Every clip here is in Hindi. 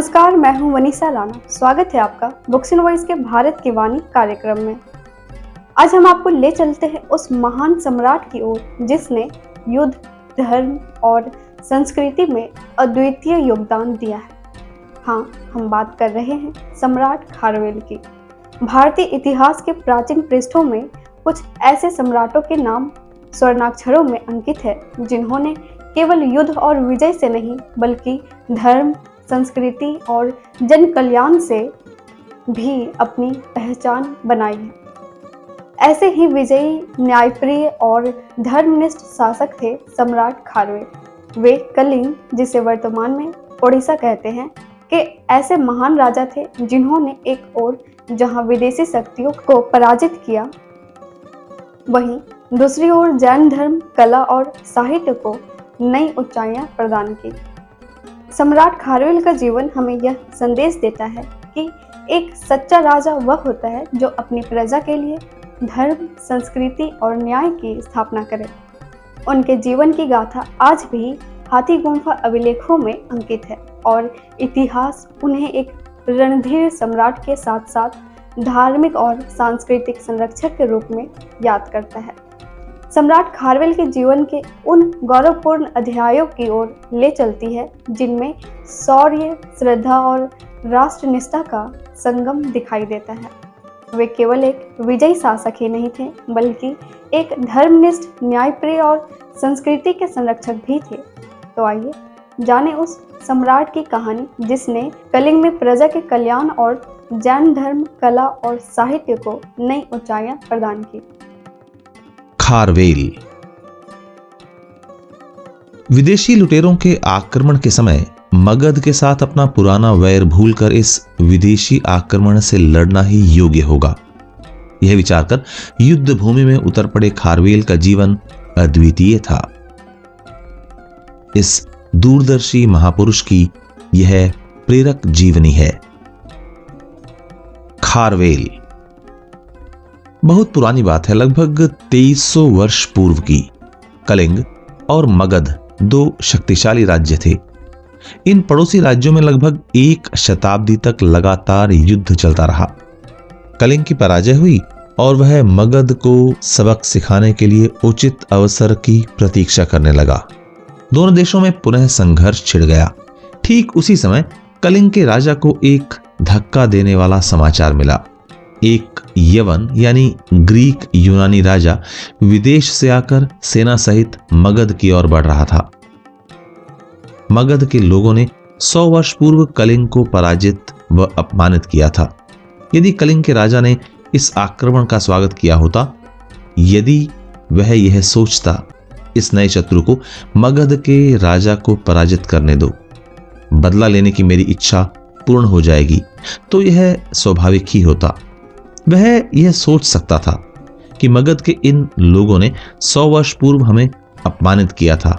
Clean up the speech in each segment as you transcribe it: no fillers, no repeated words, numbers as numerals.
नमस्कार, मैं हूं वनीसा राणा। स्वागत है आपका बुक्स इन वॉइस के भारत की वाणी कार्यक्रम में। आज हम आपको ले चलते हैं उस महान सम्राट की ओर जिसने युद्ध, धर्म और संस्कृति में अद्वितीय योगदान दिया है। हाँ, हम बात कर रहे हैं सम्राट खारवेल की। भारतीय इतिहास के प्राचीन पृष्ठों में कुछ ऐसे सम्राटों के नाम स्वर्णाक्षरों में अंकित है जिन्होंने केवल युद्ध और विजय से नहीं बल्कि धर्म, संस्कृति और जन कल्याण से भी अपनी पहचान बनाई है। ऐसे ही विजयी, न्यायप्रिय और धर्मनिष्ठ शासक थे सम्राट खारवेल। वे कलिंग, जिसे वर्तमान में ओडिशा कहते हैं, के ऐसे महान राजा थे जिन्होंने एक ओर जहां विदेशी शक्तियों को पराजित किया, वहीं दूसरी ओर जैन धर्म, कला और साहित्य को नई ऊंचाइयां प्रदान की। सम्राट खारवेल का जीवन हमें यह संदेश देता है कि एक सच्चा राजा वह होता है जो अपनी प्रजा के लिए धर्म, संस्कृति और न्याय की स्थापना करे। उनके जीवन की गाथा आज भी हाथी गुम्फा अभिलेखों में अंकित है और इतिहास उन्हें एक रणधीर सम्राट के साथ साथ धार्मिक और सांस्कृतिक संरक्षक के रूप में याद करता है। सम्राट खारवेल के जीवन के उन गौरवपूर्ण अध्यायों की ओर ले चलती है जिनमें शौर्य, श्रद्धा और राष्ट्रनिष्ठा का संगम दिखाई देता है। वे केवल एक विजयी शासक ही नहीं थे बल्कि एक धर्मनिष्ठ, न्यायप्रिय और संस्कृति के संरक्षक भी थे। तो आइए जाने उस सम्राट की कहानी जिसने कलिंग में प्रजा के कल्याण और जैन धर्म, कला और साहित्य को नई ऊंचाइयां प्रदान की। खारवेल। विदेशी लुटेरों के आक्रमण के समय मगध के साथ अपना पुराना वैर भूलकर इस विदेशी आक्रमण से लड़ना ही योग्य होगा, यह विचार कर युद्ध भूमि में उतर पड़े खारवेल का जीवन अद्वितीय था। इस दूरदर्शी महापुरुष की यह प्रेरक जीवनी है। खारवेल बहुत पुरानी बात है, लगभग 2300 वर्ष पूर्व की। कलिंग और मगध दो शक्तिशाली राज्य थे। इन पड़ोसी राज्यों में लगभग एक शताब्दी तक लगातार युद्ध चलता रहा। कलिंग की पराजय हुई और वह मगध को सबक सिखाने के लिए उचित अवसर की प्रतीक्षा करने लगा। दोनों देशों में पुनः संघर्ष छिड़ गया। ठीक उसी समय कलिंग के राजा को एक धक्का देने वाला समाचार मिला। एक यवन यानी ग्रीक यूनानी राजा विदेश से आकर सेना सहित मगध की ओर बढ़ रहा था। मगध के लोगों ने 100 वर्ष पूर्व कलिंग को पराजित व अपमानित किया था। यदि कलिंग के राजा ने इस आक्रमण का स्वागत किया होता, यदि वह यह सोचता इस नए शत्रु को मगध के राजा को पराजित करने दो, बदला लेने की मेरी इच्छा पूर्ण हो जाएगी, तो यह स्वाभाविक ही होता। वह यह सोच सकता था कि मगध के इन लोगों ने 100 वर्ष पूर्व हमें अपमानित किया था,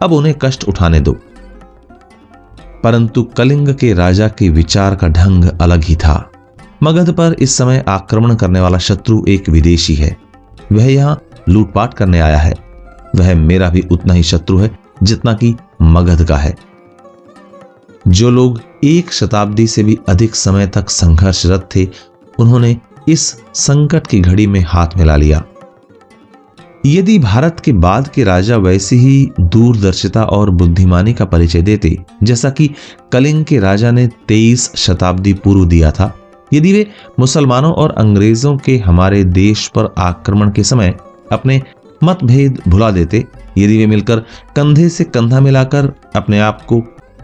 अब उन्हें कष्ट उठाने दो। परंतु कलिंग के राजा के विचार का ढंग अलग ही था। मगध पर इस समय आक्रमण करने वाला शत्रु एक विदेशी है। वह यहां लूटपाट करने आया है। वह मेरा भी उतना ही शत्रु है जितना कि मगध का है। जो लोग एक शताब्दी से भी अधिक समय तक संघर्षरत थे, उन्होंने इस संकट की घड़ी में हाथ मिला लिया। यदि भारत के बाद के राजा वैसी ही दूरदर्शिता और बुद्धिमानी का परिचय देते जैसा कि कलिंग के राजा ने 23 शताब्दी पूर्व दिया था, यदि वे मुसलमानों और अंग्रेजों के हमारे देश पर आक्रमण के समय अपने मतभेद भुला देते, यदि वे मिलकर कंधे से कंधा मिलाकर अपने आप को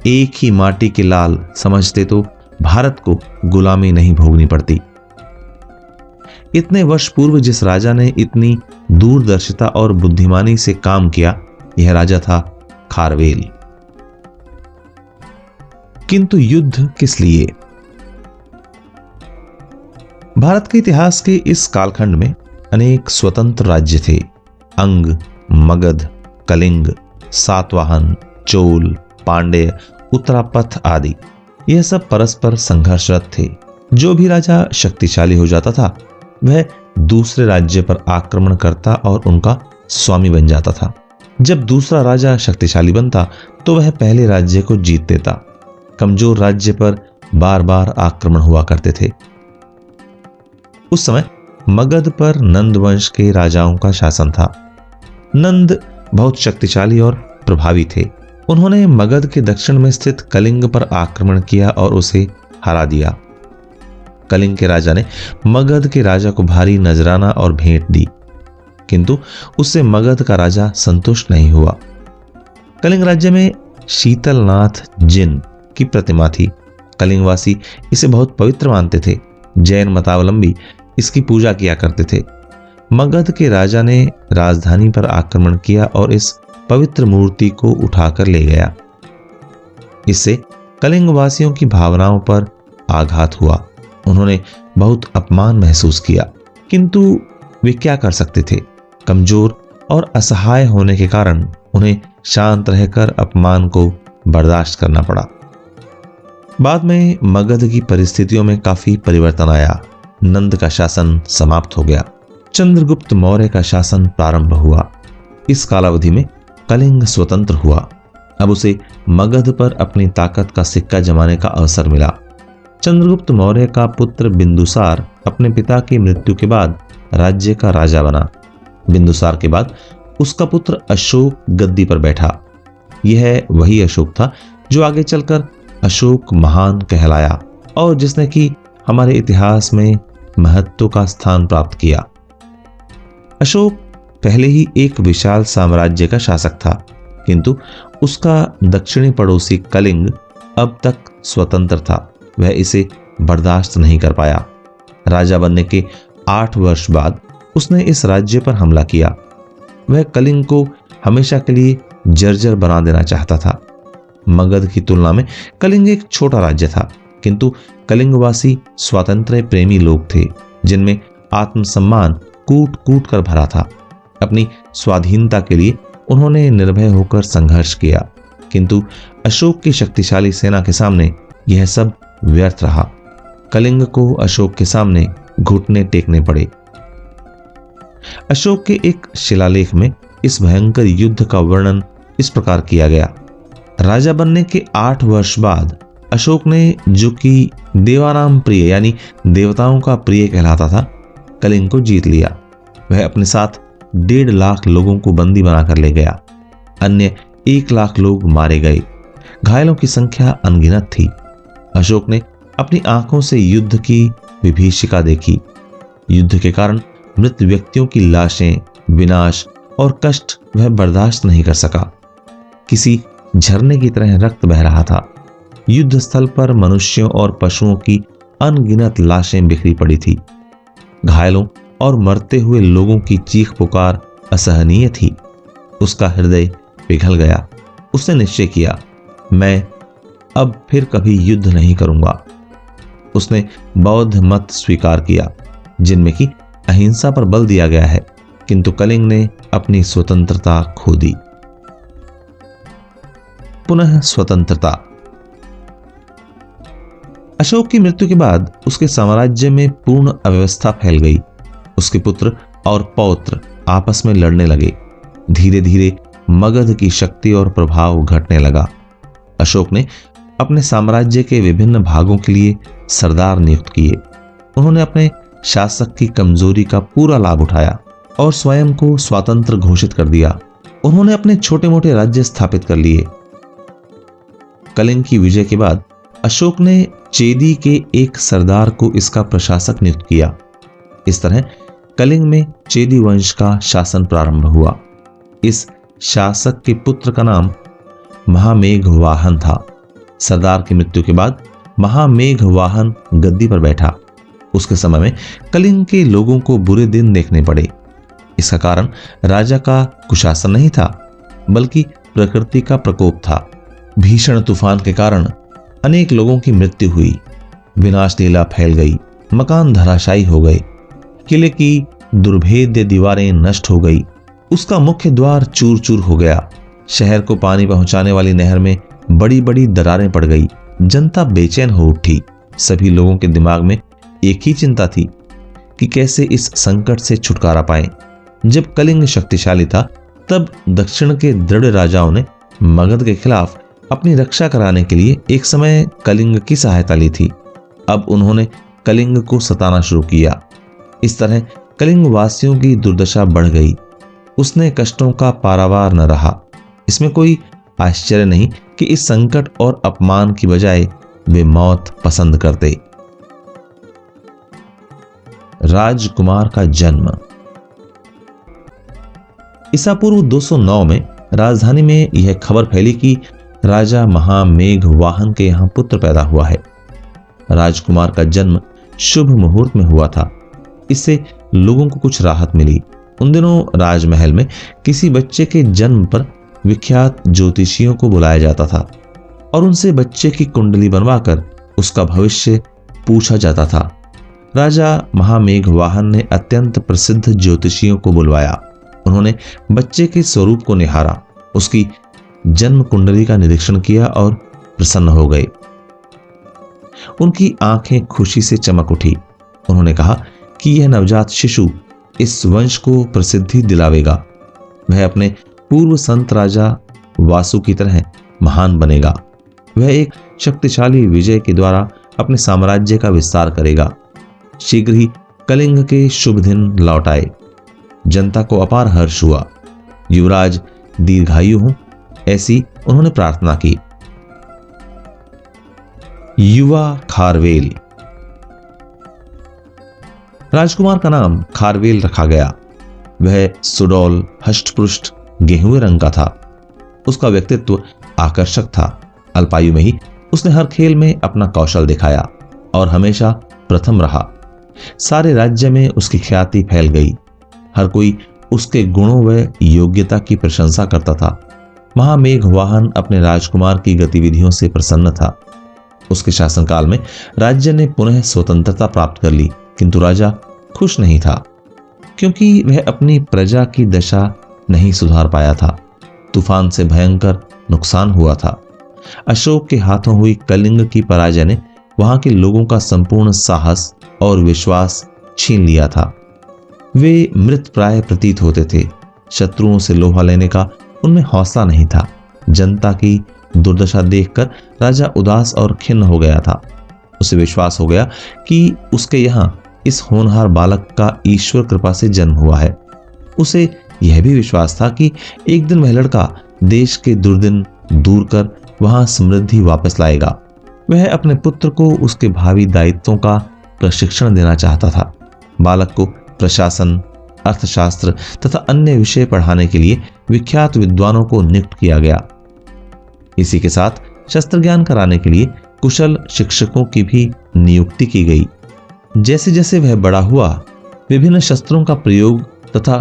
एक ही माटी के लाल समझते, तो भारत को गुलामी नहीं भोगनी पड़ती। इतने वर्ष पूर्व जिस राजा ने इतनी दूरदर्शिता और बुद्धिमानी से काम किया, यह राजा था खारवेल। किंतु युद्ध किस लिए? भारत के इतिहास के इस कालखंड में अनेक स्वतंत्र राज्य थे। अंग, मगध, कलिंग, सातवाहन, चोल, पांड्य, उत्तरापथ आदि, यह सब परस्पर संघर्षरत थे। जो भी राजा शक्तिशाली हो जाता था, वह दूसरे राज्य पर आक्रमण करता और उनका स्वामी बन जाता था। जब दूसरा राजा शक्तिशाली बनता तो वह पहले राज्य को जीत देता। कमजोर राज्य पर बार बार आक्रमण हुआ करते थे। उस समय मगध पर नंद वंश के राजाओं का शासन था। नंद बहुत शक्तिशाली और प्रभावी थे। उन्होंने मगध के दक्षिण में स्थित कलिंग पर आक्रमण किया और उसे हरा दिया। कलिंग के राजा ने मगध के राजा को भारी नजराना और भेंट दी, किंतु उससे मगध का राजा संतुष्ट नहीं हुआ। कलिंग राज्य में शीतलनाथ जिन की प्रतिमा थी। कलिंगवासी इसे बहुत पवित्र मानते थे। जैन मतावलंबी इसकी पूजा किया करते थे। मगध के राजा ने राजधानी पर आक्रमण किया और इस पवित्र मूर्ति को उठाकर ले गया। इससे कलिंगवासियों की भावनाओं पर आघात हुआ। उन्होंने बहुत अपमान महसूस किया, किंतु वे क्या कर सकते थे। कमजोर और असहाय होने के कारण उन्हें शांत रहकर अपमान को बर्दाश्त करना पड़ा। बाद में मगध की परिस्थितियों में काफी परिवर्तन आया। नंद का शासन समाप्त हो गया। चंद्रगुप्त मौर्य का शासन प्रारंभ हुआ। इस कालावधि में कलिंग स्वतंत्र हुआ। अब उसे मगध पर अपनी ताकत का सिक्का जमाने का अवसर मिला। चंद्रगुप्त मौर्य का पुत्र बिंदुसार अपने पिता की मृत्यु के बाद राज्य का राजा बना। बिंदुसार के बाद उसका पुत्र अशोक गद्दी पर बैठा। यह वही अशोक था जो आगे चलकर अशोक महान कहलाया और जिसने कि हमारे इतिहास में महत्व का स्थान प्राप्त किया। अशोक पहले ही एक विशाल साम्राज्य का शासक था, किंतु उसका दक्षिणी पड़ोसी कलिंग अब तक स्वतंत्र था। वह इसे बर्दाश्त नहीं कर पाया। राजा बनने के 8 वर्ष बाद उसने इस राज्य पर हमला किया। वह कलिंग को हमेशा के लिए जर्जर बना देना चाहता था। मगध की तुलना में कलिंग एक छोटा राज्य था, किंतु कलिंगवासी स्वातंत्र्य प्रेमी लोग थे जिनमें आत्मसम्मान कूट कूट कर भरा था। अपनी स्वाधीनता के लिए उन्होंने निर्भय होकर संघर्ष किया, किंतु अशोक की शक्तिशाली सेना के सामने यह सब व्यर्थ रहा। कलिंग को अशोक के सामने घुटने टेकने पड़े। अशोक के एक शिलालेख में इस भयंकर युद्ध का वर्णन इस प्रकार किया गया। राजा बनने के 8 वर्ष बाद अशोक ने, जो कि देवानाम प्रिय यानी देवताओं का प्रिय कहलाता था, कलिंग को जीत लिया। वह अपने साथ 1.5 लाख लोगों को बंदी बनाकर ले गया। अन्य 1 लाख लोग मारे गए। घायलों की संख्या अनगिनत थी। अशोक ने अपनी आंखों से युद्ध की विभीषिका देखी। युद्ध के कारण मृत व्यक्तियों की लाशें, विनाश और कष्ट वह बर्दाश्त नहीं कर सका। किसी झरने की तरह रक्त बह रहा था। युद्ध स्थल पर मनुष्यों और पशुओं की अनगिनत लाशें बिखरी पड़ी थी। घायलों और मरते हुए लोगों की चीख पुकार असहनीय थी। उसका हृदय पिघल गया। उसने निश्चय किया, मैं अब फिर कभी युद्ध नहीं करूंगा। उसने बौद्ध मत स्वीकार किया, जिनमें कि अहिंसा पर बल दिया गया है, किंतु कलिंग ने अपनी स्वतंत्रता खो दी। पुनः स्वतंत्रता। अशोक की मृत्यु के बाद उसके साम्राज्य में पूर्ण अव्यवस्था फैल गई। उसके पुत्र और पौत्र आपस में लड़ने लगे। धीरे धीरे मगध की शक्ति और प्रभाव घटने लगा। अशोक ने अपने साम्राज्य के विभिन्न भागों के लिए सरदार नियुक्त किए। उन्होंने अपने शासक की कमजोरी का पूरा लाभ उठाया और स्वयं को स्वतंत्र घोषित कर दिया। उन्होंने अपने छोटे मोटे राज्य स्थापित कर लिए। कलिंग की विजय के बाद अशोक ने चेदी के एक सरदार को इसका प्रशासक नियुक्त किया। इस तरह कलिंग में चेदी वंश का शासन प्रारंभ हुआ। इस शासक के पुत्र का नाम महामेघवाहन था। सरदार की मृत्यु के बाद महामेघवाहन गद्दी पर बैठा। उसके समय में कलिंग के लोगों को बुरे दिन देखने पड़े। इसका कारण राजा का कुशासन नहीं था, बल्कि प्रकृति का प्रकोप था। भीषण तूफान के कारण अनेक लोगों की मृत्यु हुई। विनाश लीला फैल गई। मकान धराशायी हो गए। किले की दुर्भेद्य दीवारें नष्ट हो गई। उसका मुख्य द्वार चूर चूर हो गया। शहर को पानी पहुंचाने वाली नहर में बड़ी बड़ी दरारें पड़ गई। जनता बेचैन हो उठी। सभी लोगों के दिमाग में एक ही चिंता थी कि कैसे इस संकट से छुटकारा पाएं। जब कलिंग शक्तिशाली था, तब दक्षिण के दृढ़ राजाओं ने मगध के खिलाफ अपनी रक्षा कराने के लिए एक समय कलिंग की सहायता ली थी। अब उन्होंने कलिंग को सताना शुरू किया। इस तरह कलिंग वासियों की दुर्दशा बढ़ गई। उसने कष्टों का पारावार न रहा। इसमें कोई आश्चर्य नहीं कि इस संकट और अपमान की बजाय वे मौत पसंद करते। राजकुमार का जन्म। ईसा पूर्व 209 में राजधानी में यह खबर फैली कि राजा महामेघवाहन के यहां पुत्र पैदा हुआ है। राजकुमार का जन्म शुभ मुहूर्त में हुआ था। इससे लोगों को कुछ राहत मिली। उन दिनों राजमहल में किसी बच्चे के जन्म पर विख्यात ज्योतिषियों को बुलाया जाता था और उनसे बच्चे की कुंडली बनवाकर उसका भविष्य पूछा जाता था। राजा महामेघवाहन ने अत्यंत प्रसिद्ध ज्योतिषियों को बुलवाया। उन्होंने बच्चे के स्वरूप को निहारा, उसकी जन्म कुंडली का निरीक्षण किया और प्रसन्न हो गए। उनकी आंखें खुशी से चमक उठी। उन्होंने कहा कि यह नवजात शिशु इस वंश को प्रसिद्धि दिलावेगा। वह अपने पूर्व संत राजा वासु की तरह महान बनेगा। वह एक शक्तिशाली विजय के द्वारा अपने साम्राज्य का विस्तार करेगा। शीघ्र ही कलिंग के शुभ दिन लौट आए। जनता को अपार हर्ष हुआ। युवराज दीर्घायु हों, ऐसी उन्होंने प्रार्थना की। युवा खारवेल। राजकुमार का नाम खारवेल रखा गया। वह सुडौल, हष्टपुष्ट, गेहुए रंग का था। उसका व्यक्तित्व आकर्षक था। अल्पायु में ही उसने हर खेल में अपना कौशल दिखाया और हमेशा प्रथम रहा। सारे राज्य में उसकी ख्याति फैल गई। हर कोई उसके गुणों व योग्यता की प्रशंसा करता था। महामेघवाहन अपने राजकुमार की गतिविधियों से प्रसन्न था। उसके शासनकाल में राज्य ने पुनः स्वतंत्रता प्राप्त कर ली, किंतु राजा खुश नहीं था, क्योंकि वह अपनी प्रजा की दशा नहीं सुधार पाया था। तूफान से भयंकर नुकसान हुआ था। अशोक के हाथों हुई कलिंग की पराजय ने वहां के लोगों का संपूर्ण साहस और विश्वास छीन लिया था। वे मृत प्राय प्रतीत होते थे। शत्रुओं से लोहा लेने का उनमें हौसला नहीं था। जनता की दुर्दशा देखकर राजा उदास और खिन्न हो गया था। उसे विश्वास हो गया कि उसके यहाँ इस होनहार बालक का ईश्वर कृपा से जन्म हुआ है। उसे यह भी विश्वास था कि एक दिन वह लड़का देश के दुर्दिन दूर कर वहां समृद्धि वापस लाएगा। वह अपने पुत्र को उसके भावी दायित्वों का प्रशिक्षण देना चाहता था। बालक को प्रशासन, अर्थशास्त्र तथा अन्य विषय पढ़ाने के लिए विख्यात विद्वानों को नियुक्त किया गया। इसी के साथ शस्त्र ज्ञान कराने के लिए कुशल शिक्षकों की भी नियुक्ति की गई। जैसे जैसे वह बड़ा हुआ, विभिन्न शस्त्रों का प्रयोग तथा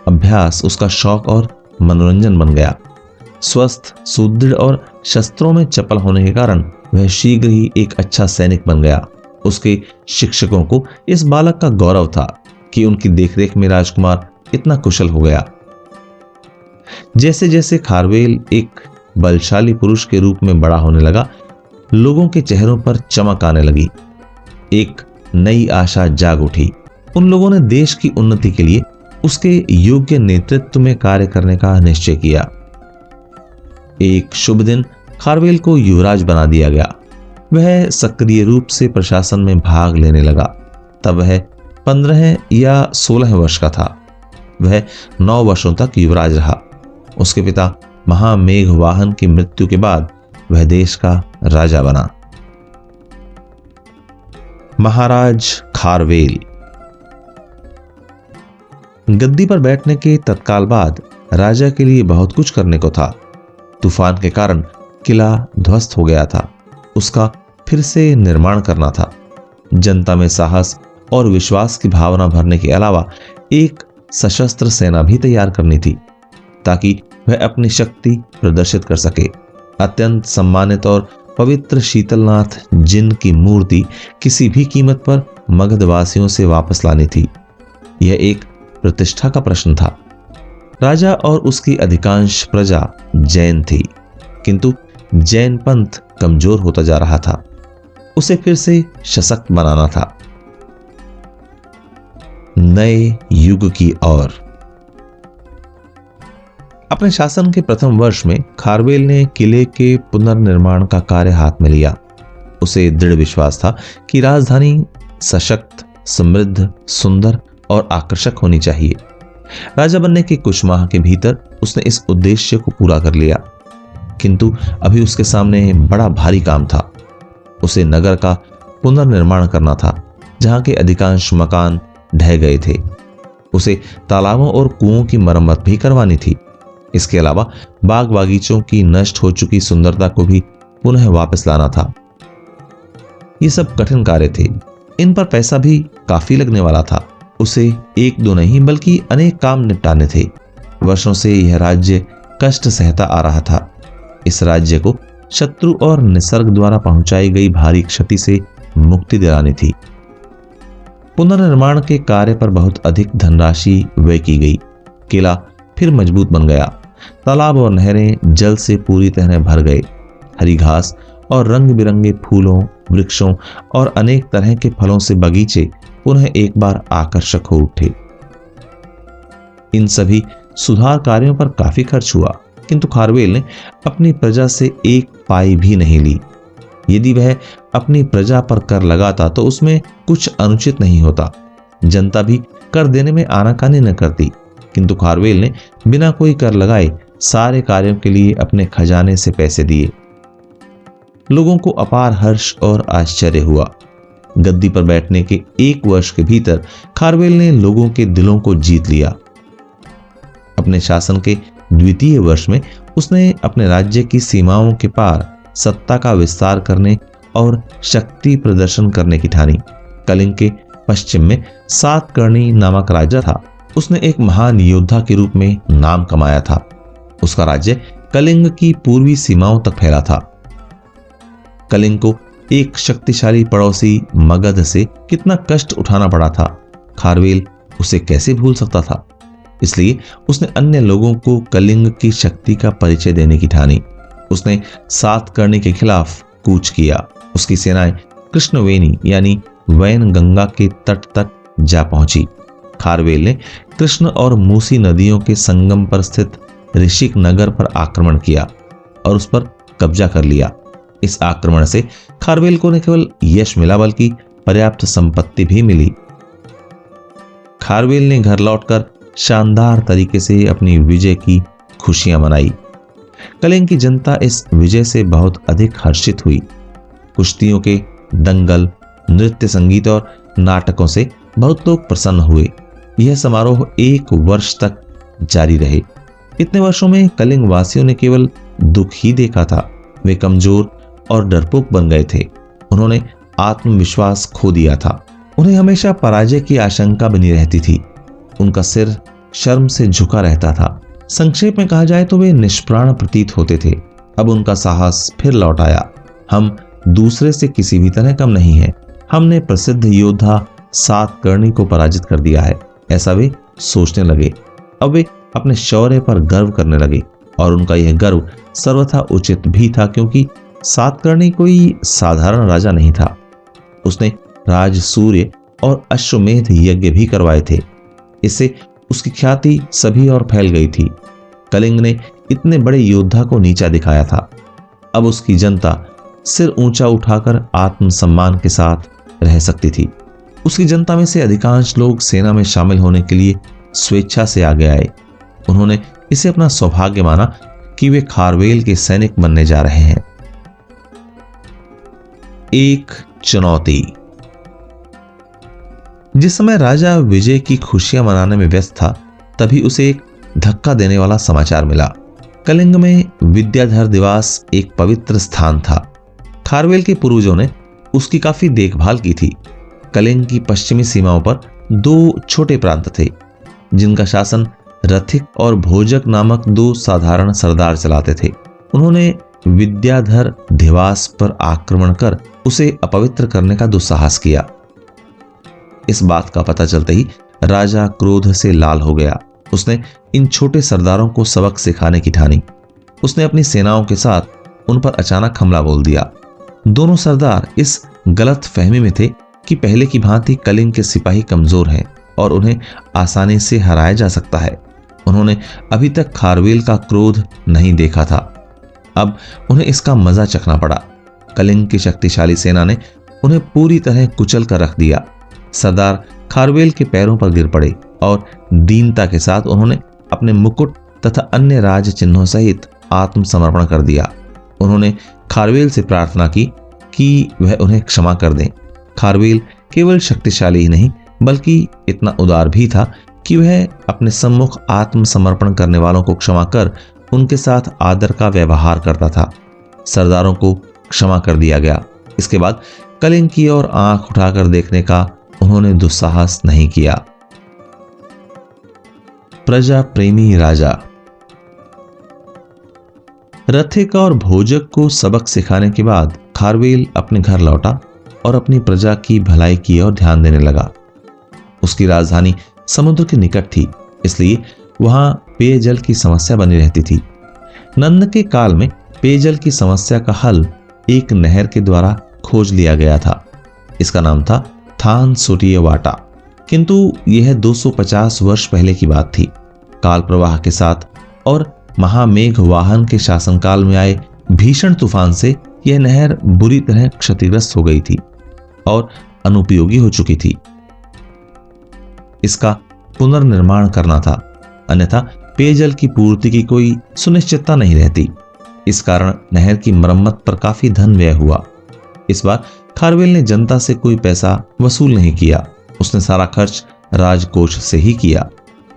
अभ्यास उसका शौक और मनोरंजन बन गया। स्वस्थ, सुदृढ़ और शस्त्रों में चपल होने के कारण वह शीघ्र ही एक अच्छा सैनिक बन गया। उसके शिक्षकों को इस बालक का गौरव था कि उनकी देखरेख में राजकुमार इतना कुशल हो गया। जैसे जैसे खारवेल एक बलशाली पुरुष के रूप में बड़ा होने लगा, लोगों के चेहरों पर चमक आने लगी। एक नई आशा जाग उठी। उन लोगों ने देश की उन्नति के लिए उसके योग्य नेतृत्व में कार्य करने का निश्चय किया। एक शुभ दिन खारवेल को युवराज बना दिया गया। वह सक्रिय रूप से प्रशासन में भाग लेने लगा। तब वह 15 या 16 वर्ष का था। वह 9 वर्षों तक युवराज रहा। उसके पिता महामेघवाहन की मृत्यु के बाद वह देश का राजा बना। महाराज खारवेल। गद्दी पर बैठने के तत्काल बाद राजा के लिए बहुत कुछ करने को था। तूफान के कारण किला ध्वस्त हो गया था। उसका फिर से निर्माण करना था। जनता में साहस और विश्वास की भावना भरने के अलावा एक सशस्त्र सेना भी तैयार करनी थी, ताकि वह अपनी शक्ति प्रदर्शित कर सके। अत्यंत सम्मानित और पवित्र शीतलनाथ जिन की मूर्ति किसी भी कीमत पर मगधवासियों से वापस लानी थी। यह एक प्रतिष्ठा का प्रश्न था। राजा और उसकी अधिकांश प्रजा जैन थी, किंतु जैन पंथ कमजोर होता जा रहा था। उसे फिर से सशक्त बनाना था। नए युग की ओर। अपने शासन के प्रथम वर्ष में खारवेल ने किले के पुनर्निर्माण का कार्य हाथ में लिया। उसे दृढ़ विश्वास था कि राजधानी सशक्त, समृद्ध, सुंदर और आकर्षक होनी चाहिए। राजा बनने के कुछ माह के भीतर उसने इस उद्देश्य को पूरा कर लिया, किंतु अभी उसके सामने बड़ा भारी काम था। उसे नगर का पुनर्निर्माण करना था, जहां के अधिकांश मकान ढह गए थे। उसे तालाबों और कुओं की मरम्मत भी करवानी थी। इसके अलावा बाग बागीचों की नष्ट हो चुकी सुंदरता को भी पुनः वापस लाना था। ये सब कठिन कार्य थे। इन पर पैसा भी काफी लगने वाला था। उसे एक दो नहीं बल्कि अनेक काम निपटाने थे। वर्षों से यह राज्य कष्ट सहता आ रहा था। इस राज्य को शत्रु और निसर्ग द्वारा पहुंचाई गई भारी क्षति से मुक्ति दिलानी थी। पुनर्निर्माण के कार्य पर बहुत अधिक धनराशि व्यय की गई। किला फिर मजबूत बन गया। तालाब और नहरें जल से पूरी तरह भर गए। हरी घास और रंग बिरंगे फूलों, वृक्षों और अनेक तरह के फलों से बगीचे पुनः एक बार आकर्षक हो उठे। इन सभी सुधार कार्यों पर काफी खर्च हुआ, किंतु खारवेल ने अपनी प्रजा से एक पाई भी नहीं ली। यदि वह अपनी प्रजा पर कर लगाता तो उसमें कुछ अनुचित नहीं होता। जनता भी कर देने में आनाकानी न करती, किंतु खारवेल ने बिना कोई कर लगाए सारे कार्यों के लिए अपने खजाने से पैसे दिए। लोगों को अपार हर्ष और आश्चर्य हुआ। गद्दी पर बैठने के 1 वर्ष के भीतर खारवेल ने लोगों के दिलों को जीत लिया। अपने शासन के द्वितीय वर्ष में उसने अपने राज्य की सीमाओं के पार सत्ता का विस्तार करने और शक्ति प्रदर्शन करने की ठानी। कलिंग के पश्चिम में सातकर्णी नामक राजा था। उसने एक महान योद्धा के रूप में नाम कमाया था। उसका राज्य कलिंग की पूर्वी सीमाओं तक फैला था। कलिंग को एक शक्तिशाली पड़ोसी मगध से कितना कष्ट उठाना पड़ा था, खारवेल उसे कैसे भूल सकता था। इसलिए उसने अन्य लोगों को कलिंग की शक्ति का परिचय देने की ठानी। उसने सातकर्णी के खिलाफ कूच किया। उसकी सेनाएं कृष्णवेणी यानी वैन गंगा के तट तक जा पहुंची। खारवेल ने कृष्ण और मूसी नदियों के संगम पर स्थित ऋषिक नगर पर आक्रमण किया और उस पर कब्जा कर लिया। इस आक्रमण से खारवेल को न केवल यश मिला बल्कि पर्याप्त संपत्ति भी मिली। खारवेल ने घर लौटकर शानदार तरीके से अपनी विजय की खुशियां मनाई। कलिंग की जनता इस विजय से बहुत अधिक हर्षित हुई। कुश्तियों के दंगल, नृत्य, संगीत और नाटकों से बहुत लोग प्रसन्न हुए। यह समारोह 1 वर्ष तक जारी रहे। इतने वर्षों में कलिंग वासियों ने केवल दुख ही देखा था। वे कमजोर और डरपोक बन गए थे। उन्होंने आत्मविश्वास खो दिया था। उन्हें हमेशा पराजय की आशंका बनी रहती थी। उनका सिर शर्म से झुका रहता था। संक्षेप में कहा जाए तो वे निष्प्राण प्रतीत होते थे। अब उनका साहस फिर लौट आया। हम दूसरे से किसी भी तरह कम नहीं है। हमने प्रसिद्ध योद्धा सातकर्णी को पराजित कर दिया है, ऐसा वे सोचने लगे। अब वे अपने शौर्य पर गर्व करने लगे और उनका यह गर्व सर्वथा उचित भी था, क्योंकि सातकर्णी कोई साधारण राजा नहीं था। उसने राज सूर्य और अश्वमेध यज्ञ भी करवाए थे। इससे उसकी ख्याति सभी ओर फैल गई थी। कलिंग ने इतने बड़े योद्धा को नीचा दिखाया था। अब उसकी जनता सिर ऊंचा उठाकर आत्मसम्मान के साथ रह सकती थी। उसकी जनता में से अधिकांश लोग सेना में शामिल होने के लिए स्वेच्छा से आगे आए। उन्होंने इसे अपना सौभाग्य माना कि वे खारवेल के सैनिक बनने जा रहे हैं। एक चुनौती। जिस समय राजा विजय की खुशियां मनाने में व्यस्त था, तभी उसे एक धक्का देने वाला समाचार मिला। कलिंग में विद्याधर दिवास एक पवित्र स्थान था। खारवेल के पूर्वजों ने उसकी काफी देखभाल की थी। कलिंग की पश्चिमी सीमाओं पर 2 छोटे प्रांत थे, जिनका शासन रथिक और भोजक नामक 2 साधारण सरदार चलाते थे। उन्होंने विद्याधर दिवास पर आक्रमण कर उसे अपवित्र करने का दुस्साहस किया। इस बात का पता चलते ही राजा क्रोध से लाल हो गया। उसने इन छोटे सरदारों को सबक सिखाने की ठानी। उसने अपनी सेनाओं के साथ उन पर अचानक हमला बोल दिया। दोनों सरदार इस गलत फहमी में थे कि पहले की भांति कलिंग के सिपाही कमजोर हैं और उन्हें आसानी से हराया जा सकता है। उन्होंने अभी तक खारवेल का क्रोध नहीं देखा था। अब उन्हें इसका मजा चखना पड़ा। कलिंग की शक्तिशाली सेना ने उन्हें पूरी तरह कुचल कर रख दिया। सरदार खारवेल के पैरों पर गिर पड़े और दीनता के साथ उन्होंने अपने मुकुट तथा अन्य राज चिन्हों सहित आत्मसमर्पण कर दिया। उन्होंने खारवेल से प्रार्थना की कि वह उन्हें क्षमा कर दें। खारवेल केवल शक्तिशाली ही नहीं बल्कि इतना उदार भी था कि वह अपने सम्मुख आत्मसमर्पण करने वालों को क्षमा कर उनके साथ आदर का व्यवहार करता था। सरदारों को क्षमा कर दिया गया। इसके बाद कलिंग की ओर आंख उठाकर देखने का उन्होंने दुस्साहस नहीं किया। प्रजा प्रेमी राजा। रथिक और भोजक को सबक सिखाने के बाद खारवेल अपने घर लौटा और अपनी प्रजा की भलाई की ओर ध्यान देने लगा। उसकी राजधानी समुद्र के निकट थी, इसलिए वहां पेयजल की समस्या बनी रहती थी। नंद के काल में पेयजल की समस्या का हल एक नहर के द्वारा खोज लिया गया था। इसका नाम था थान सोटियवाटा। किंतु यह 250 वर्ष पहले की बात थी। काल प्रवाह के साथ और महामेघ वाहन के शासनकाल में आए भीषण तूफान से यह नहर बुरी तरह क्षतिग्रस्त हो गई थी और अनुपयोगी हो चुकी थी। इसका पुनर्निर्माण करना था, अन्यथा पेयजल की पूर्ति की कोई सुनिश्चितता नहीं रहती। इस कारण नहर की मरम्मत पर काफी धन व्यय हुआ। इस बार खारवेल ने जनता से कोई पैसा वसूल नहीं किया। उसने सारा खर्च राजकोष से ही किया।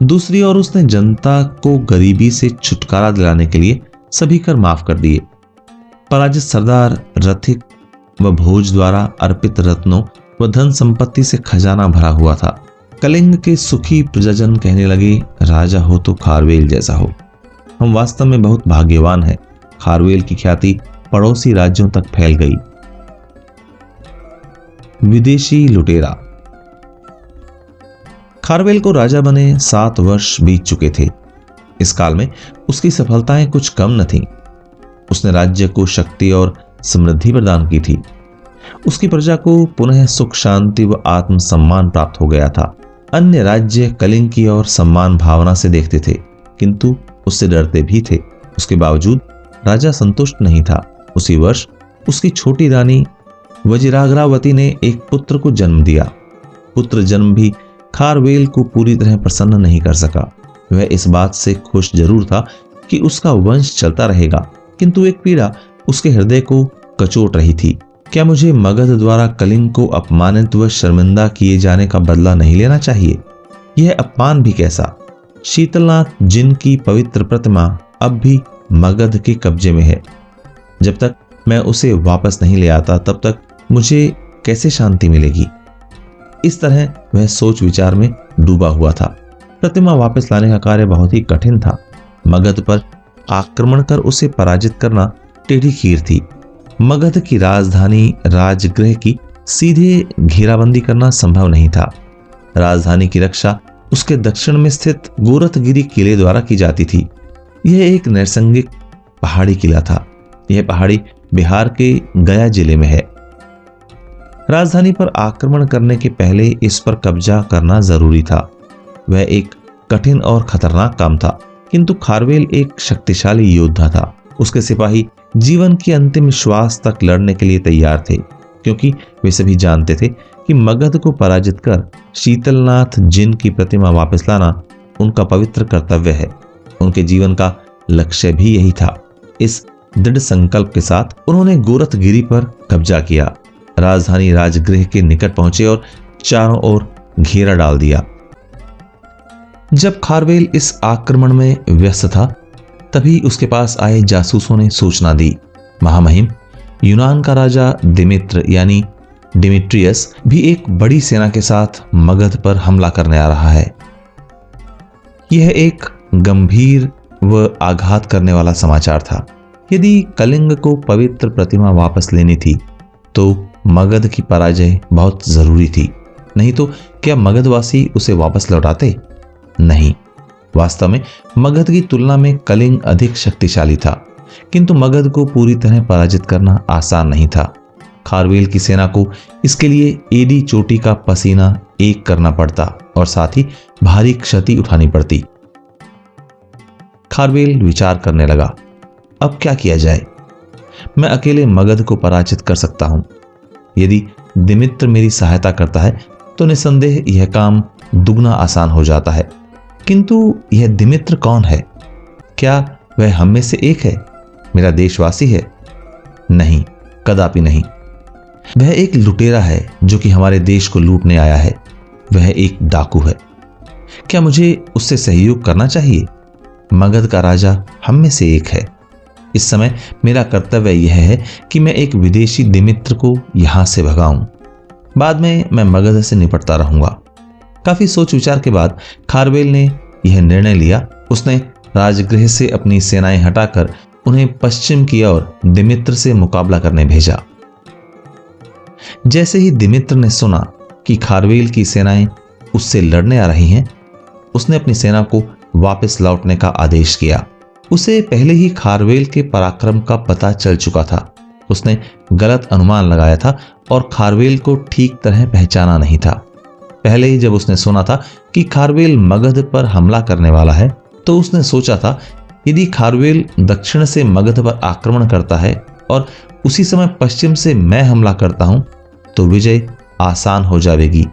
दूसरी ओर उसने जनता को गरीबी से छुटकारा दिलाने के लिए सभी कर माफ कर दिए। पराजित सरदार रथिक व भोज द्वारा अर्पित रत्नों व धन संपत्ति से खजाना भरा हुआ था। कलिंग के सुखी प्रजाजन कहने लगे, राजा हो तो खारवेल जैसा हो। हम वास्तव में बहुत भाग्यवान हैं। खारवेल की ख्याति पड़ोसी राज्यों तक फैल गई। विदेशी लुटेरा। खारवेल को राजा बने 7 वर्ष बीत चुके थे। इस काल में उसकी सफलताएं कुछ कम न थीं। उसने राज्य को शक्ति और समृद्धि प्रदान की थी। उसकी प्रजा को पुनः सुख शांति व आत्मसम्मान प्राप्त हो गया था। अन्य राज्य कलिंग की ओर सम्मान भावना से देखते थे, किंतु उससे डरते भी थे। उसके बावजूद राजा संतुष्ट नहीं था। उसी वर्ष उसकी छोटी रानी वज्राग्रावती ने एक पुत्र को जन्म दिया। पुत्र जन्म भी खारवेल को पूरी तरह प्रसन्न नहीं कर सका। वह इस बात से खुश जरूर था कि उसका वंश चलता रहेगा, किंतु एक पीड़ा उसके हृदय को कचोट रही थी। क्या मुझे मगध द्वारा कलिंग को अपमानित व शर्मिंदा किए जाने का बदला नहीं लेना चाहिए? यह अपमान भी कैसा? शीतलनाथ जिनकी पवित्र प्रतिमा अब भी मगध के कब्जे में है। जब तक मैं उसे वापस नहीं ले आता तब तक मुझे कैसे शांति मिलेगी? इस तरह वह सोच विचार में डूबा हुआ था। प्रतिमा वापस लाने का कार्य बहुत ही कठिन था। मगध पर आक्रमण कर उसे पराजित करना टेढ़ी खीर थी। मगध की राजधानी राजगृह की सीधे घेराबंदी करना संभव नहीं था। राजधानी की रक्षा उसके दक्षिण में स्थित गोरखगिरी किले द्वारा की जाती थी। यह एक नैसर्गिक पहाड़ी किला था। यह पहाड़ी बिहार के गया जिले में है। राजधानी पर आक्रमण करने के पहले इस पर कब्जा करना जरूरी था। वह एक कठिन और खतरनाक काम था, किंतु खारवेल एक शक्तिशाली योद्धा था। उसके सिपाही जीवन की अंतिम श्वास तक लड़ने के लिए तैयार थे, क्योंकि वे सभी जानते थे कि मगध को पराजित कर शीतलनाथ जिन की प्रतिमा वापस लाना उनका पवित्र कर्तव्य है। उनके जीवन का लक्ष्य भी यही था। इस दृढ़ संकल्प के साथ उन्होंने गोरखगिरी पर कब्जा किया, राजधानी राजगृह के निकट पहुंचे और चारों ओर घेरा डाल दिया। जब खारवेल इस आक्रमण में व्यस्त था, तभी उसके पास आए जासूसों ने सूचना दी, महामहिम यूनान का राजा दिमित्र यानी डिमिट्रियस भी एक बड़ी सेना के साथ मगध पर हमला करने आ रहा है। यह एक गंभीर व आघात करने वाला समाचार था। यदि कलिंग को पवित्र प्रतिमा वापस लेनी थी तो मगध की पराजय बहुत जरूरी थी। नहीं तो क्या मगधवासी उसे वापस लौटाते? नहीं। वास्तव में मगध की तुलना में कलिंग अधिक शक्तिशाली था, किंतु मगध को पूरी तरह पराजित करना आसान नहीं था। खारवेल की सेना को इसके लिए एडी चोटी का पसीना एक करना पड़ता और साथ ही भारी क्षति उठानी पड़ती। खारवेल विचार करने लगा, अब क्या किया जाए? मैं अकेले मगध को पराजित कर सकता हूं। यदि दिमित्र मेरी सहायता करता है तो निसंदेह यह काम दुगना आसान हो जाता है। किंतु यह दिमित्र कौन है? क्या वह हम में से एक है? मेरा देशवासी है? नहीं, कदापि नहीं। वह एक लुटेरा है जो कि हमारे देश को लूटने आया है। वह एक डाकू है। क्या मुझे उससे सहयोग करना चाहिए? मगध का राजा हम में से एक है। इस समय मेरा कर्तव्य यह है कि मैं एक विदेशी दिमित्र को यहां से भगाऊं। बाद में मैं मगध से निपटता रहूंगा। काफी सोच विचार के बाद खारवेल ने यह निर्णय लिया। उसने राजगृह से अपनी सेनाएं हटाकर उन्हें पश्चिम की ओर दिमित्र से मुकाबला करने भेजा। जैसे ही दिमित्र ने सुना कि खारवेल की सेनाएं उससे लड़ने आ रही हैं, उसने अपनी सेना को वापस लौटने का आदेश किया। उसे पहले ही खारवेल के पराक्रम का पता चल चुका था। उसने गलत अनुमान लगाया था और खारवेल को ठीक तरह पहचाना नहीं था। पहले ही जब उसने सुना था कि खारवेल मगध पर हमला करने वाला है, तो उसने सोचा था यदि खारवेल दक्षिण से मगध पर आक्रमण करता है और उसी समय पश्चिम से मैं हमला करता हूं तो विजय आसान हो जाएगी।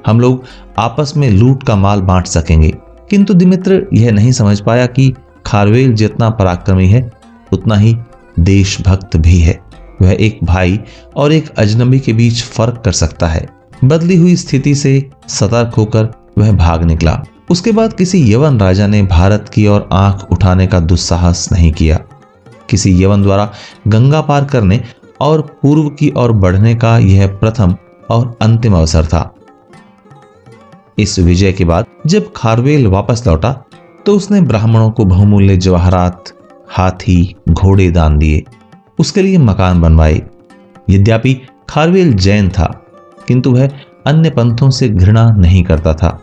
हम लोग आपस में लूट का माल बांट सकेंगे। किंतु दिमित्र यह नहीं समझ पाया कि खारवेल जितना पराक्रमी है उतना ही देशभक्त भी है। वह एक भाई और एक अजनबी के बीच फर्क कर सकता है। बदली हुई स्थिति से सतर्क होकर वह भाग निकला। उसके बाद किसी यवन राजा ने भारत की ओर आंख उठाने का दुस्साहस नहीं किया। किसी यवन द्वारा गंगा पार करने और पूर्व की ओर बढ़ने का यह प्रथम और अंतिम अवसर था। इस विजय के बाद जब खारवेल वापस लौटा तो उसने ब्राह्मणों को बहुमूल्य जवाहरात, हाथी, घोड़े दान दिए। उसके लिए मकान बनवाए। यद्यपि खारवेल जैन था, किंतु वह अन्य पंथों से घृणा नहीं करता था।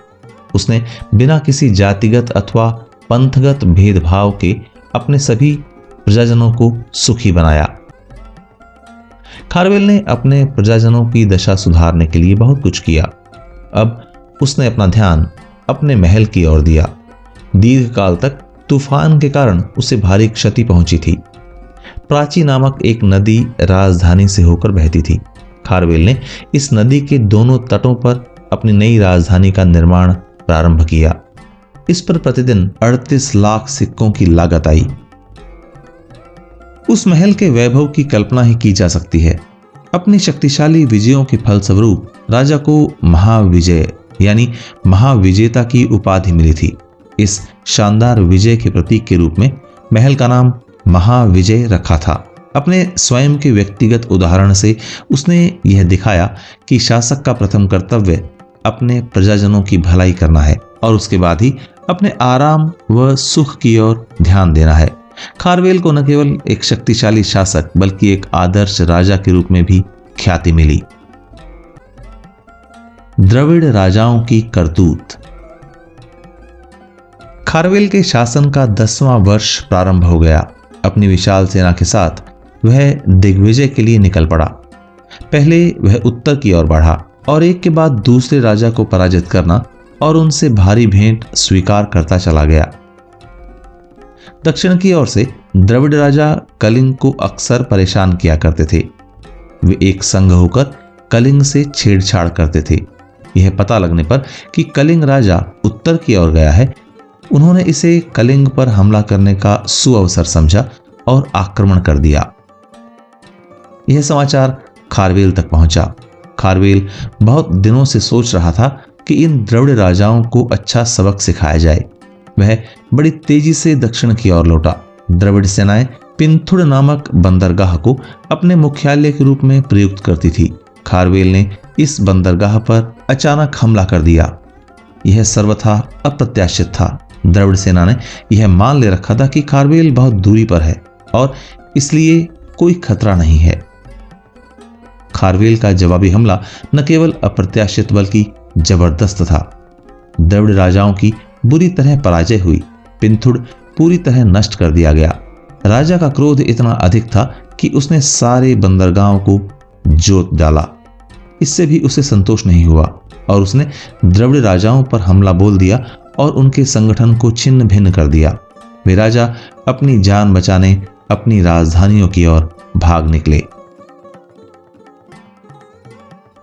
उसने बिना किसी जातिगत अथवा पंथगत भेदभाव के अपने सभी प्रजाजनों को सुखी बनाया। खारवेल ने अपने प्रजाजनों की दशा सुधारने के लिए बहुत कुछ किया। अब उसने अपना ध्यान अपने महल की ओर दिया। दीर्घकाल तक तूफान के कारण उसे भारी क्षति पहुंची थी। प्राची नामक एक नदी राजधानी से होकर बहती थी। खारवेल ने इस नदी के दोनों तटों पर अपनी नई राजधानी का निर्माण प्रारंभ किया। इस पर प्रतिदिन 38 लाख सिक्कों की लागत आई। उस महल के वैभव की कल्पना ही की जा सकती है। अपनी शक्तिशाली विजयों के फलस्वरूप राजा को महाविजय यानी महाविजेता की उपाधि मिली थी। इस शानदार विजय के प्रतीक के रूप में महल का नाम महाविजय रखा था। अपने स्वयं के व्यक्तिगत उदाहरण से उसने यह दिखाया कि शासक का प्रथम कर्तव्य अपने प्रजाजनों की भलाई करना है और उसके बाद ही अपने आराम व सुख की ओर ध्यान देना है। खारवेल को न केवल एक शक्तिशाली शासक बल्कि एक आदर्श राजा के रूप में भी ख्याति मिली। द्रविड़ राजाओं की करतूत। खारवेल के शासन का 10वां वर्ष प्रारंभ हो गया। अपनी विशाल सेना के साथ वह दिग्विजय के लिए निकल पड़ा। पहले वह उत्तर की ओर बढ़ा और एक के बाद दूसरे राजा को पराजित करना और उनसे भारी भेंट स्वीकार करता चला गया। दक्षिण की ओर से द्रविड़ राजा कलिंग को अक्सर परेशान किया करते थे। वे एक संघ होकर कलिंग से छेड़छाड़ करते थे। यह पता लगने पर कि कलिंग राजा उत्तर की ओर गया है, उन्होंने इसे कलिंग पर हमला करने का सुअवसर समझा और आक्रमण कर दिया। यह समाचार खारवेल तक पहुंचा। खारवेल बहुत दिनों से सोच रहा था कि इन द्रविड़ राजाओं को अच्छा सबक सिखाया जाए। वह बड़ी तेजी से दक्षिण की ओर लौटा। द्रविड़ सेनाएं पिंथुड़ नामक बंदरगाह को अपने मुख्यालय के रूप में प्रयुक्त करती थी। खारवेल ने इस बंदरगाह पर अचानक हमला कर दिया। यह सर्वथा अप्रत्याशित था। द्रविड़ सेना ने यह मान ले रखा था कि खारवेल बहुत दूरी पर है और इसलिए कोई खतरा नहीं है। खारवेल का जवाबी हमला न केवल अप्रत्याशित बल्कि जबरदस्त था। द्रविड़ राजाओं की बुरी तरह पराजय हुई। पिंथुड़ पूरी तरह नष्ट कर दिया गया। राजा का क्रोध इतना अधिक था कि उसने सारे बंदरगाहों को जोत डाला। इससे भी उसे संतोष नहीं हुआ और उसने द्रविड़ राजाओं पर हमला बोल दिया और उनके संगठन को छिन्न भिन्न कर दिया। वे राजा अपनी जान बचाने अपनी राजधानियों की ओर भाग निकले।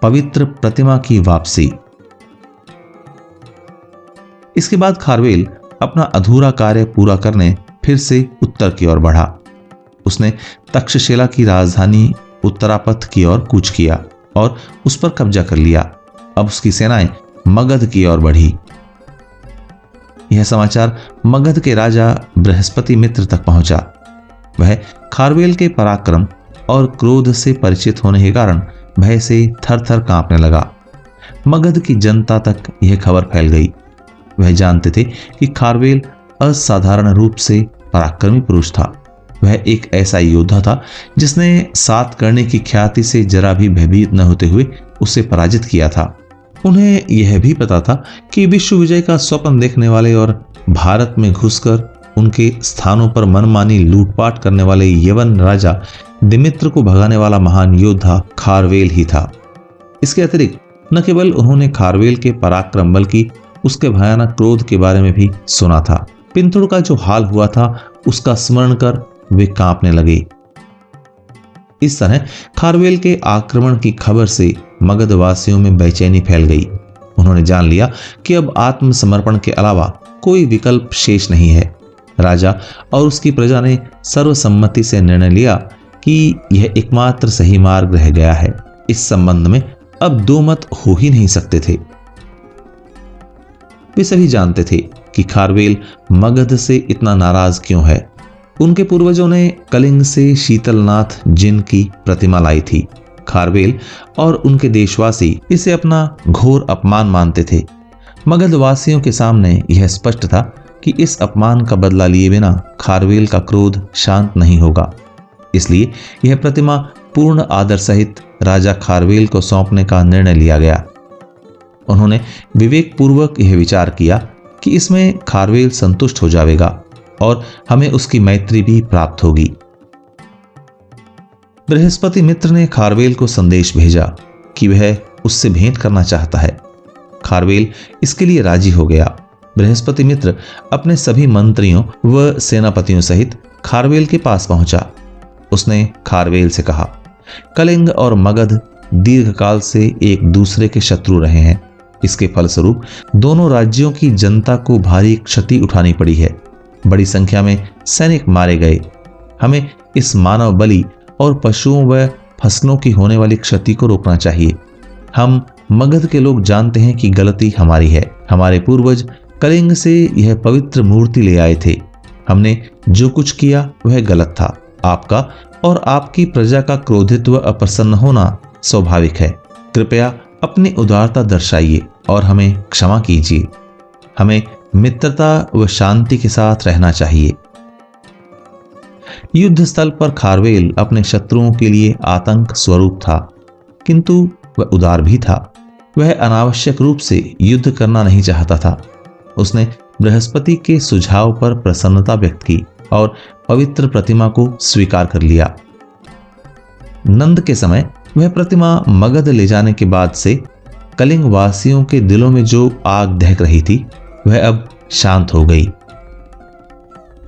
पवित्र प्रतिमा की वापसी। इसके बाद खारवेल अपना अधूरा कार्य पूरा करने फिर से उत्तर की ओर बढ़ा। उसने तक्षशिला की राजधानी उत्तरापथ की ओर कूच किया और उस पर कब्जा कर लिया। अब उसकी सेनाएं मगध की ओर बढ़ी। यह समाचार मगध के राजा बृहस्पति मित्र तक पहुंचा। वह खारवेल के पराक्रम और क्रोध से परिचित होने के कारण भय से थर थर कांपने लगा। मगध की जनता तक यह खबर फैल गई। वह जानते थे कि खारवेल असाधारण रूप से पराक्रमी पुरुष था। वह एक ऐसा योद्धा था जिसने 7 करने की ख्याति से जरा भी भयभीत न होते हुए उसे पराजित किया था। उन्हें यह भी पता था कि विश्व विजय का स्वप्न देखने वाले और भारत में घुसकर उनके स्थानों पर मनमानी लूटपाट करने वाले यवन राजा दिमित्र को भगाने वाला महान योद्धा खारवेल ही था। इसके अतिरिक्त न केवल उन्होंने खारवेल के पराक्रम बल्कि उसके भयानक क्रोध के बारे में भी सुना था। पिंथुड़ का जो हाल हुआ था उसका स्मरण कर वे कांपने लगे। इस तरह खारवेल के आक्रमण की खबर से मगध वासियों में बेचैनी फैल गई। उन्होंने जान लिया कि अब आत्मसमर्पण के अलावा कोई विकल्प शेष नहीं है। राजा और उसकी प्रजा ने सर्वसम्मति से निर्णय लिया कि यह एकमात्र सही मार्ग रह गया है। इस संबंध में अब दो मत हो ही नहीं सकते थे। वे सभी जानते थे कि खारवेल मगध से इतना नाराज क्यों है। उनके पूर्वजों ने कलिंग से शीतलनाथ जिन की प्रतिमा लाई थी। खारवेल और उनके देशवासी इसे अपना घोर अपमान मानते थे। मगध वासियों के सामने यह स्पष्ट था कि इस अपमान का बदला लिए बिना खारवेल का क्रोध शांत नहीं होगा। इसलिए यह प्रतिमा पूर्ण आदर सहित राजा खारवेल को सौंपने का निर्णय लिया गया। उन्होंने विवेक पूर्वक यह विचार किया कि इसमें खारवेल संतुष्ट हो जाएगा और हमें उसकी मैत्री भी प्राप्त होगी। बृहस्पति मित्र ने खारवेल को संदेश भेजा कि वह उससे भेंट करना चाहता है। खारवेल इसके लिए राजी हो गया। बृहस्पति मित्र अपने सभी मंत्रियों व सेनापतियों सहित खारवेल के पास पहुंचा। उसने खारवेल से कहा, कलिंग और मगध दीर्घकाल से एक दूसरे के शत्रु रहे हैं। इसके फलस्वरूप दोनों राज्यों की जनता को भारी क्षति उठानी पड़ी है। बड़ी संख्या में सैनिक मारे गए। हमें इस मानव बलि और पशुओं व फसलों की होने वाली क्षति को रोकना चाहिए। हम मगध के लोग जानते हैं कि गलती हमारी है। हमारे पूर्वज कलिंग से यह पवित्र मूर्ति ले आए थे। हमने जो कुछ किया वह गलत था। आपका और आपकी प्रजा का क्रोधित व अप्रसन्न होना स्वाभाविक है। कृपया अपनी उदारता दर्शाइए और हमें क्षमा कीजिए। हमें मित्रता व शांति के साथ रहना चाहिए। युद्ध स्थल पर खारवेल अपने शत्रुओं के लिए आतंक स्वरूप था, किंतु वह उदार भी था। वह अनावश्यक रूप से युद्ध करना नहीं चाहता था। उसने बृहस्पति के सुझाव पर प्रसन्नता व्यक्त की और पवित्र प्रतिमा को स्वीकार कर लिया। नंद के समय वह प्रतिमा मगध ले जाने के बाद से कलिंग वासियों के दिलों में जो आग दहक रही थी वह अब शांत हो गई।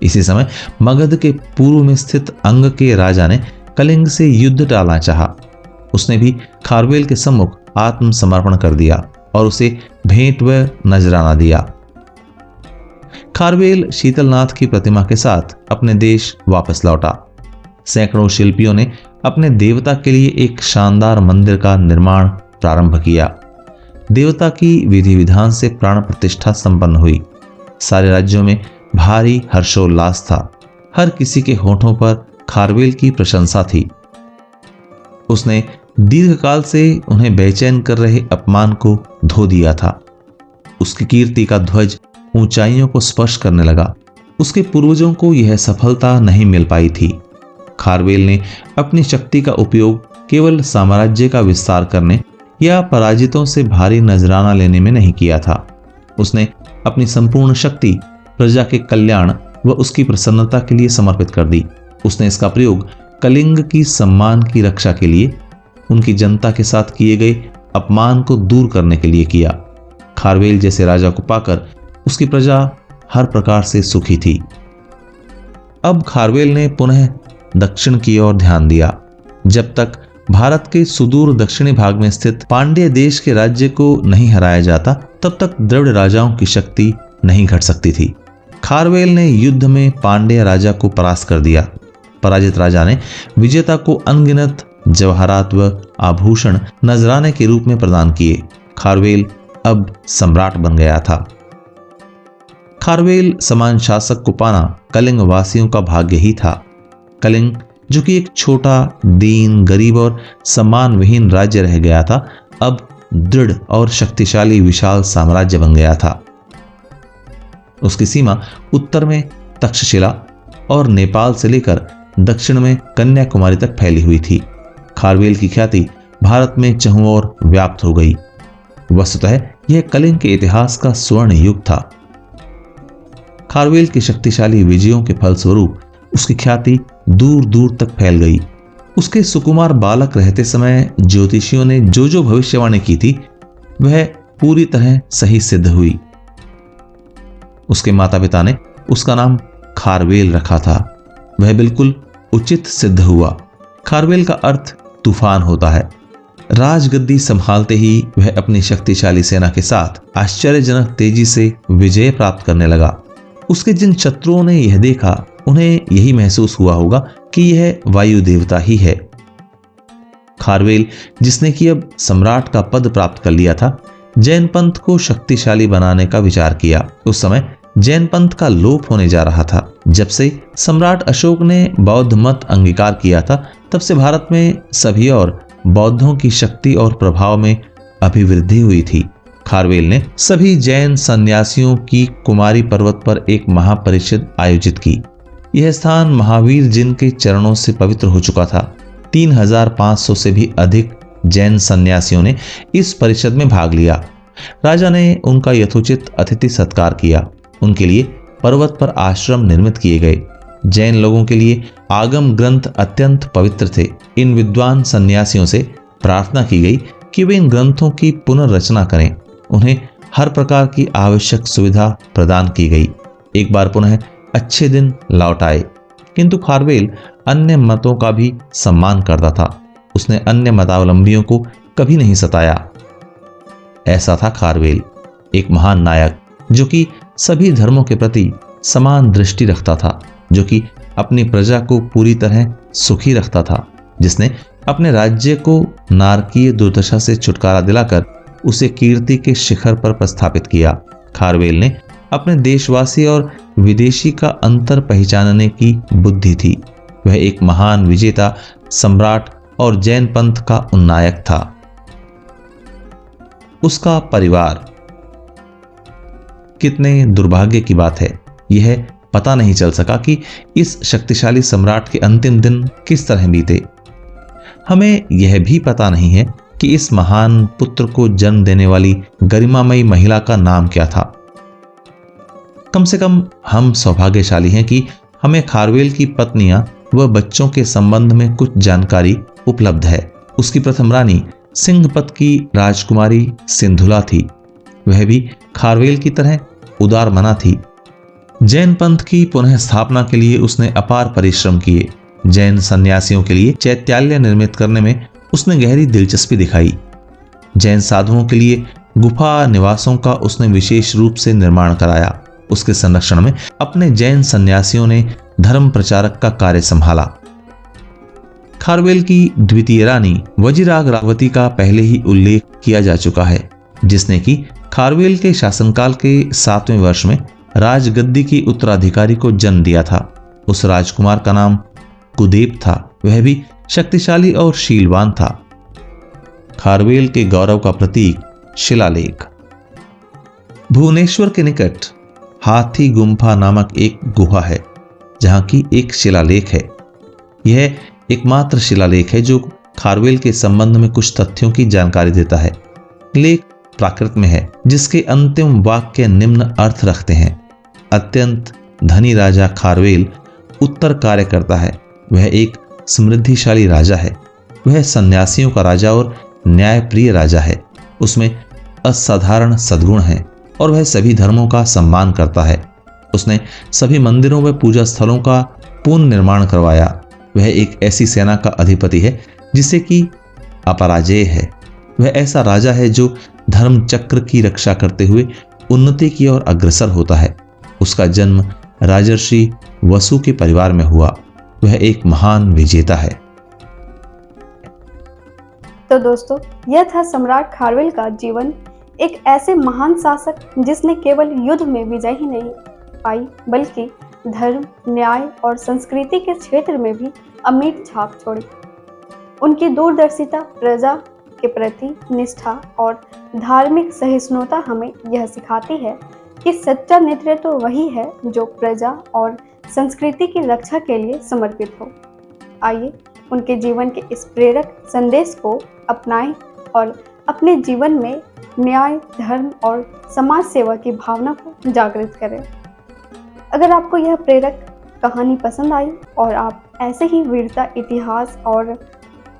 इसी समय मगध के पूर्व में स्थित अंग के राजा ने कलिंग से युद्ध टालना चाहा। उसने भी खारवेल के सम्मुख आत्मसमर्पण कर दिया और उसे भेंट व नजराना दिया। खारवेल शीतलनाथ की प्रतिमा के साथ अपने देश वापस लौटा। सैकड़ों शिल्पियों ने अपने देवता के लिए एक शानदार मंदिर का निर्माण प्रारंभ किया। देवता की विधि विधान से प्राण प्रतिष्ठा संपन्न हुई। सारे राज्यों में भारी हर्षोल्लास था। हर किसी के होठों पर खारवेल की प्रशंसा थी। उसने दीर्घकाल से उन्हें बेचैन कर रहे अपमान को धो दिया था। उसकी कीर्ति का ध्वज ऊंचाइयों को स्पर्श करने लगा। उसके पूर्वजों को यह सफलता नहीं मिल पाई थी। खारवेल ने अपनी शक्ति का उपयोग केवल साम्राज्य का विस्तार करने या पराजितों से भारी नजराना लेने में नहीं किया था। उसने अपनी संपूर्ण शक्ति प्रजा के कल्याण व उसकी प्रसन्नता के लिए समर्पित कर दी। उसने इसका प्रयोग कलिंग की सम्मान की रक्षा के लिए, उनकी जनता के साथ किए गए अपमान को दूर करने के लिए किया। खारवेल जैसे राजा को पाकर उसकी प्रजा हर प्रकार से सुखी थी। अब खारवेल ने पुनः दक्षिण की ओर ध्यान दिया। जब तक भारत के सुदूर दक्षिणी भाग में स्थित पांड्य देश के राज्य को नहीं हराया जाता, तब तक द्रविड़ राजाओं की शक्ति नहीं घट सकती थी। खारवेल ने युद्ध में पांड्य राजा को परास्त कर दिया। पराजित राजा ने विजेता को अनगिनत जवाहरात व आभूषण नजराने के रूप में प्रदान किए। खारवेल अब सम्राट बन गया था। खारवेल समान शासक को पाना कलिंग वासियों का भाग्य ही था। कलिंग, जो कि एक छोटा, दीन, गरीब और सम्मान विहीन राज्य रह गया था, अब दृढ़ और शक्तिशाली विशाल साम्राज्य बन गया था। उसकी सीमा उत्तर में तक्षशिला और नेपाल से लेकर दक्षिण में कन्याकुमारी तक फैली हुई थी। खारवेल की ख्याति भारत में चहुं ओर व्याप्त हो गई। वस्तुतः यह कलिंग के इतिहास का स्वर्ण युग था। खारवेल की शक्तिशाली विजयों के फलस्वरूप उसकी ख्याति दूर दूर तक फैल गई। उसके सुकुमार बालक रहते समय ज्योतिषियों ने जो भविष्यवाणी की थी, वह पूरी तरह सही सिद्ध हुई। उसके माता पिता ने उसका नाम खारवेल रखा था। वह बिल्कुल उचित सिद्ध हुआ। खारवेल का अर्थ तूफान होता है। राजगद्दी संभालते ही वह अपनी शक्तिशाली सेना के साथ आश्चर्यजनक तेजी से विजय प्राप्त करने लगा। उसके जिन शत्रुओं ने यह देखा, उन्हें यही महसूस हुआ होगा कि यह वायु देवता ही है। खारवेल, जिसने कि अब सम्राट का पद प्राप्त कर लिया था, जैन पंथ को शक्तिशाली बनाने का विचार किया। उस समय जैन पंथ का लोप होने जा रहा था। जब से सम्राट अशोक ने बौद्ध मत अंगीकार किया था, तब से भारत में सभी और बौद्धों की शक्ति और प्रभाव में अभिवृद्धि हुई थी। खारवेल ने सभी जैन सन्यासियों की कुमारी पर्वत पर एक महापरिषद आयोजित की। यह स्थान महावीर जिन के चरणों से पवित्र हो चुका था। 3500 से भी अधिक जैन सन्यासियों ने इस परिषद में भाग लिया। राजा ने उनका यथोचित अतिथि सत्कार किया। उनके लिए पर्वत पर आश्रम निर्मित किए गए। जैन लोगों के लिए आगम ग्रंथ अत्यंत पवित्र थे। इन विद्वान सन्यासियों से प्रार्थना की गई कि वे इन ग्रंथों की पुनर्रचना करें। उन्हें हर प्रकार की आवश्यक सुविधा प्रदान की गई। एक बार पुनः अच्छे दिन लौट आए। किंतु खारवेल अन्य मतों का भी सम्मान करता था। उसने अन्य मतावलंबियों को कभी नहीं सताया। ऐसा था खारवेल, एक महान नायक, जो कि सभी धर्मों के प्रति समान दृष्टि रखता था, जो कि अपनी प्रजा को पूरी तरह सुखी रखता था, जिसने अपने राज्य को नारकीय दुर्दशा से छुटकारा दिलाकर उसे कीर्ति के शिखर पर प्रस्थापित किया। खारवेल ने अपने देशवासी और विदेशी का अंतर पहचानने की बुद्धि थी। वह एक महान विजेता, सम्राट और जैन पंथ का उन्नायक था। उसका परिवार, कितने दुर्भाग्य की बात है, यह पता नहीं चल सका कि इस शक्तिशाली सम्राट के अंतिम दिन किस तरह बीते। हमें यह भी पता नहीं है कि इस महान पुत्र को जन्म देने वाली गरिमामयी महिला का नाम क्या था। कम से कम हम सौभाग्यशाली हैं कि हमें खारवेल की पत्नियां व बच्चों के संबंध में कुछ जानकारी उपलब्ध है। उसकी प्रथम रानी सिंहपत की राजकुमारी सिंधुला थी। वह भी खारवेल की तरह उदार मना थी। जैन पंथ की पुनः स्थापना के लिए उसने अपार परिश्रम किए। जैन सन्यासियों के लिए चैत्यालय निर्मित करने में उसने गहरी दिलचस्पी दिखाई। जैन साधुओं के लिए गुफा निवासों का उसने विशेष रूप से निर्माण कराया। उसके संरक्षण में अपने जैन सन्यासियों ने धर्म प्रचारक का कार्य संभाला। खारवेल की द्वितीय रानी वजीराग रावती का पहले ही उल्लेख किया जा चुका है, जिसने कि खारवेल के शासनकाल के 7वें वर्ष में राजगद्दी की उत्तराधिकारी को जन्म दिया था। उस राजकुमार का नाम कुदेब था। वह भी शक्तिशाली और शीलवान था। खारवेल के गौरव का प्रतीक शिलालेख। भुवनेश्वर के निकट हाथी गुम्फा नामक एक गुहा है, जहां की एक शिलालेख है। यह एकमात्र शिलालेख है जो खारवेल के संबंध में कुछ तथ्यों की जानकारी देता है। लेख प्राकृत में है, जिसके अंतिम वाक्य निम्न अर्थ रखते हैं। अत्यंत धनी राजा खारवेल उत्तर कार्य करता है। वह एक समृद्धिशाली राजा है। वह सन्यासियों का राजा और न्यायप्रिय राजा है। उसमें असाधारण सद्गुण हैं और वह सभी धर्मों का सम्मान करता है। उसने सभी मंदिरों व पूजा स्थलों का पुनः निर्माण करवाया। वह एक ऐसी सेना का अधिपति है जिसे कि अपराजेय है। वह ऐसा राजा है जो धर्म चक्र की रक्षा करते हुए उन्नति की ओर अग्रसर होता है। उसका जन्म राजर्षि वसु के परिवार में हुआ। वह एक महान विजेता है। तो दोस्तों, यह था सम्राट खारवेल का जीवन, एक ऐसे महान शासक जिसने केवल युद्ध में विजय ही नहीं पाई बल्कि धर्म, न्याय और संस्कृति के क्षेत्र में भी अमिट छाप छोड़ी। उनकी दूरदर्शिता, प्रजा के प्रति निष्ठा और धार्मिक सहिष्णुता हमें यह सिखाती है कि सच्चा नेतृत्व वही है जो प्रजा और संस्कृति की रक्षा के लिए समर्पित हो। आइए उनके जीवन के इस प्रेरक संदेश को अपनाएं और अपने जीवन में न्याय, धर्म और समाज सेवा की भावना को जागृत करें। अगर आपको यह प्रेरक कहानी पसंद आई और आप ऐसे ही वीरता, इतिहास और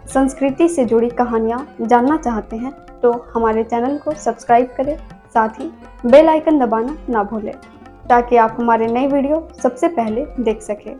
संस्कृति से जुड़ी कहानियाँ जानना चाहते हैं तो हमारे चैनल को सब्सक्राइब करें, साथ ही बेल आइकन दबाना ना भूलें ताकि आप हमारे नए वीडियो सबसे पहले देख सकें।